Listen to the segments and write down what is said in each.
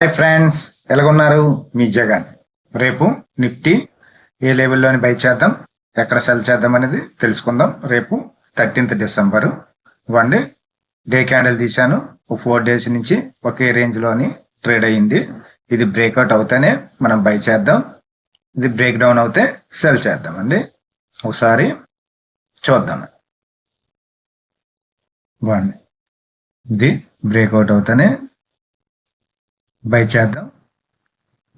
Hi friends, ఎలాగున్నారు? మీ జగన్. రేపు నిఫ్టీ ఏ లెవెల్లోని బై చేద్దాం, ఎక్కడ సెల్ చేద్దాం అనేది తెలుసుకుందాం. రేపు 13th డిసెంబర్ ఇవ్వండి. డే క్యాండిల్ తీశాను. 4 days నుంచి ఒకే రేంజ్లోని ట్రేడ్ అయ్యింది. ఇది బ్రేక్అవుట్ అవుతానే మనం బై చేద్దాం. ఇది బ్రేక్ డౌన్ అవుతే సెల్ చేద్దామండి. ఒకసారి చూద్దాం. ఇవ్వండి, ఇది బ్రేక్అవుట్ అవుతానే బై చేద్దాం.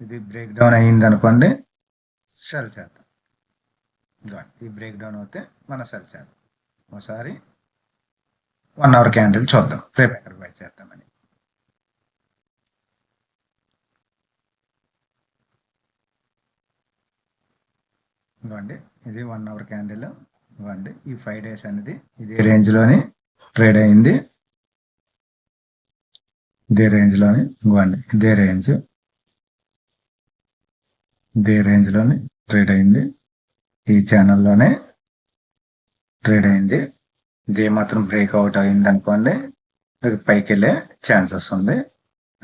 ఇది బ్రేక్ డౌన్ అయ్యింది అనుకోండి, సెల్ చేద్దాం. ఈ బ్రేక్ డౌన్ అవుతే మనం సెల్ చేద్దాం. ఒకసారి 1 hour క్యాండిల్ చూద్దాం, రేపు ఎక్కడ బై చేద్దామని. ఇవ్వండి, ఇది 1 hour క్యాండిల్. ఇవ్వండి, ఈ 5 days అనేది ఇదే రేంజ్లోని ట్రేడ్ అయింది. ఇదే రేంజ్లోని ఇవ్వండి, ఇదే రేంజ్లోని ట్రేడ్ అయింది. ఈ ఛానల్లోనే ట్రేడ్ అయింది. ఇది మాత్రం బ్రేక్అవుట్ అయింది అనుకోండి, పైకి వెళ్ళే ఛాన్సెస్ ఉంది.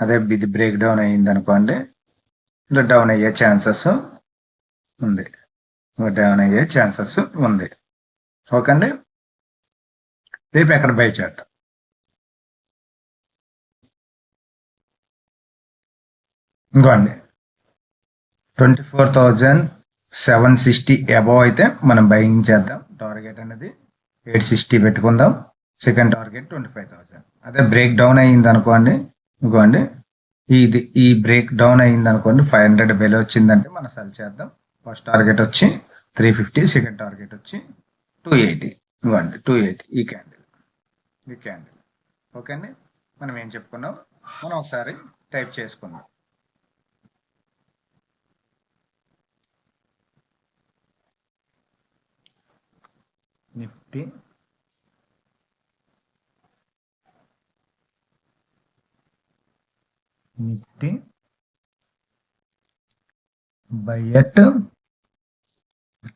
అదే ఇది బ్రేక్ డౌన్ అయింది అనుకోండి, డౌన్ అయ్యే ఛాన్సెస్ ఉంది. ఓకే అండి, రేపు ఎక్కడ బై చేద్దాం. ఇంకోండి, 24,760 అబవ్ అయితే మనం బయింగ్ చేద్దాం. టార్గెట్ అనేది 860 పెట్టుకుందాం. Second target 25,000. అదే బ్రేక్ డౌన్ అయ్యింది అనుకోండి, ఇంకోండి ఈ బ్రేక్ డౌన్ అయ్యింది అనుకోండి, 500 బెల్ వచ్చిందంటే మనం సెల్ చేద్దాం. ఫస్ట్ టార్గెట్ వచ్చి 350, సెకండ్ టార్గెట్ వచ్చి 280. ఇవ్వండి, 280 ఈ క్యాండిల్. ఓకే అండి, మనం ఏం చెప్పుకున్నాం మనం ఒకసారి టైప్ చేసుకుందాం. Nifty by at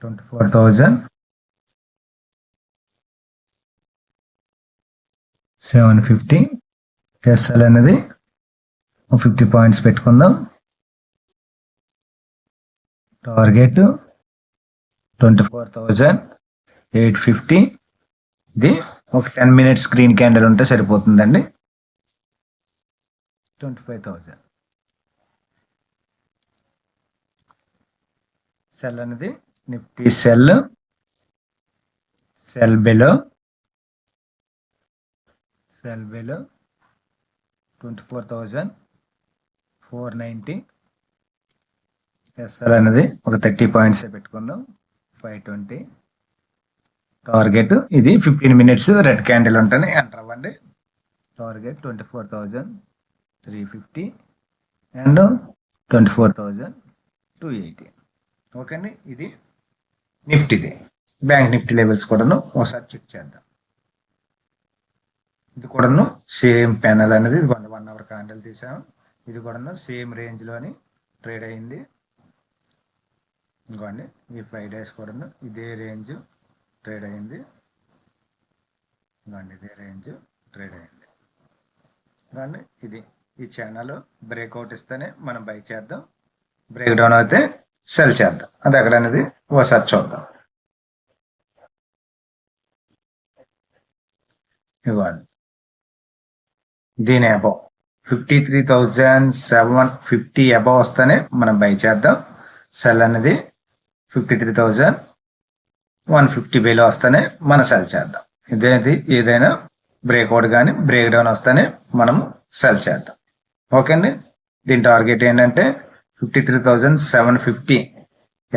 24,750. ఎస్ఎల్ అనేది 50 పాయింట్స్ పెట్టుకుందాం. టార్గెట్ 24,850. ఇది ఒక 10 minutes గ్రీన్ క్యాండిల్ ఉంటే సరిపోతుందండి. 25,000. సెల్ అనేది నిఫ్టీ సెల్ బిలో 24,490. ఎస్ఎల్ అనేది ఒక 30 పాయింట్స్ పెట్టుకుందాం. 520. టార్గెట్ ఇది 15 minutes రెడ్ క్యాండిల్ ఉంటేనే ఎంటర్ అవ్వండి. Target 24,350 and 24,280. ఓకే అండి, ఇది నిఫ్టీది. బ్యాంక్ నిఫ్టీ లెవెల్స్ కూడాను ఒకసారి చెక్ చేద్దాం. ఇది కూడాను సేమ్ ప్యానల్ అనేది 1 hour క్యాండిల్ తీసాము. ఇది కూడాను సేమ్ రేంజ్లోని ట్రేడ్ అయింది. ఇంకోండి, ఈ 5 days కూడాను ఇదే రేంజ్ ట్రేడ్ అయింది. ఇవ్వండి, ఇది ఈ ఛానల్ బ్రేక్అవుట్ ఇస్తేనే మనం బై చేద్దాం. బ్రేక్ డౌన్ అయితే సెల్ చేద్దాం. అది ఎక్కడ అనేది ఒకసారి చూద్దాం. ఇవ్వండి, దీని అబౌవ్ 53,750 అబౌవ్ వస్తేనే మనం బై చేద్దాం. సెల్ అనేది 53,150 బేలో వస్తేనే మనం సెల్ చేద్దాం. ఏదైనా బ్రేక్అవుట్ కానీ బ్రేక్ డౌన్ వస్తేనే మనం సెల్ చేద్దాం. ఓకే అండి, దీని టార్గెట్ ఏంటంటే 53,750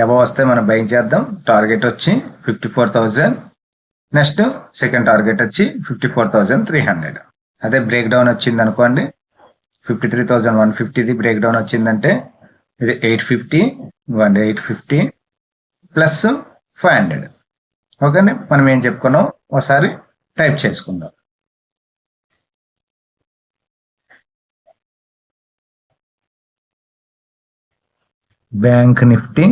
అబౌవ్ వస్తే మనం బై చేద్దాం. టార్గెట్ వచ్చి 54,000. నెక్స్ట్ సెకండ్ టార్గెట్ వచ్చి 54,300. అదే బ్రేక్ డౌన్ వచ్చింది అనుకోండి, 53,150 బ్రేక్ డౌన్ వచ్చిందంటే ఇది 850. 850 ప్లస్ 500. ఓకే అండి, మనం ఏం చెప్పుకున్నాం ఒకసారి టైప్ చేసుకుందాం. Bank Nifty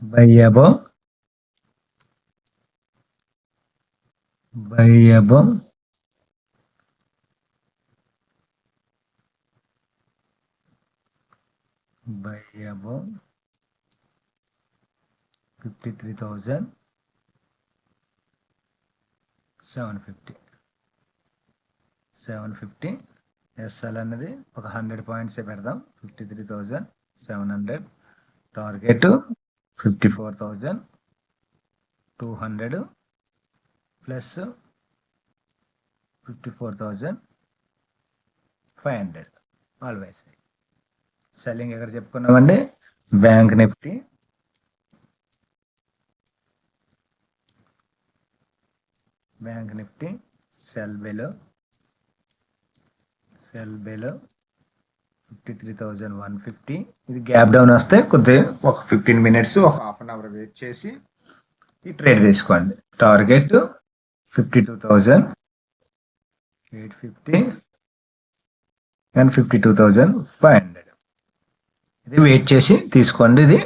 buy above 24,750 above 53,750 SL అనేది ఒక 100 పాయింట్స్ పెడదాం. 53,700 టార్గెట్ 54,200 ప్లస్ 54,500 ఆల్వేస్. సెల్లింగ్ ఎక్కడ చెప్పుకున్నామండి? Bank nifty sell below 53,150. ఇది గ్యాప్ డౌన్ వస్తే కొద్దిగా ఒక 15 మినిట్స్ ఒక హాఫ్ అన్ అవర్ వెయిట్ చేసి ఈ ట్రేడ్ తీసుకోండి. Target 52,850 and 52,500. ఇది వెయిట్ చేసి తీసుకోండి. ఇది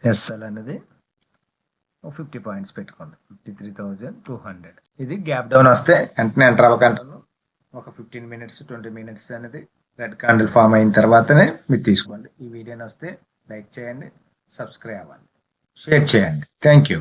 ఎస్ఎల్ అనేది 50 పాయింట్స్ పెట్టుకోండి. 53,200. ఇది గ్యాప్ డౌన్ వస్తే వెంటనే ఎంటర్ అవ్వకంటాను. ఒక 15 మినిట్స్ 20 మినిట్స్ అనేది రెడ్ క్యాండిల్ ఫామ్ అయిన తర్వాతనే మీరు తీసుకోండి. ఈ వీడియోని వస్తే లైక్ చేయండి, సబ్స్క్రైబ్ అవ్వండి, షేర్ చేయండి. Thank you.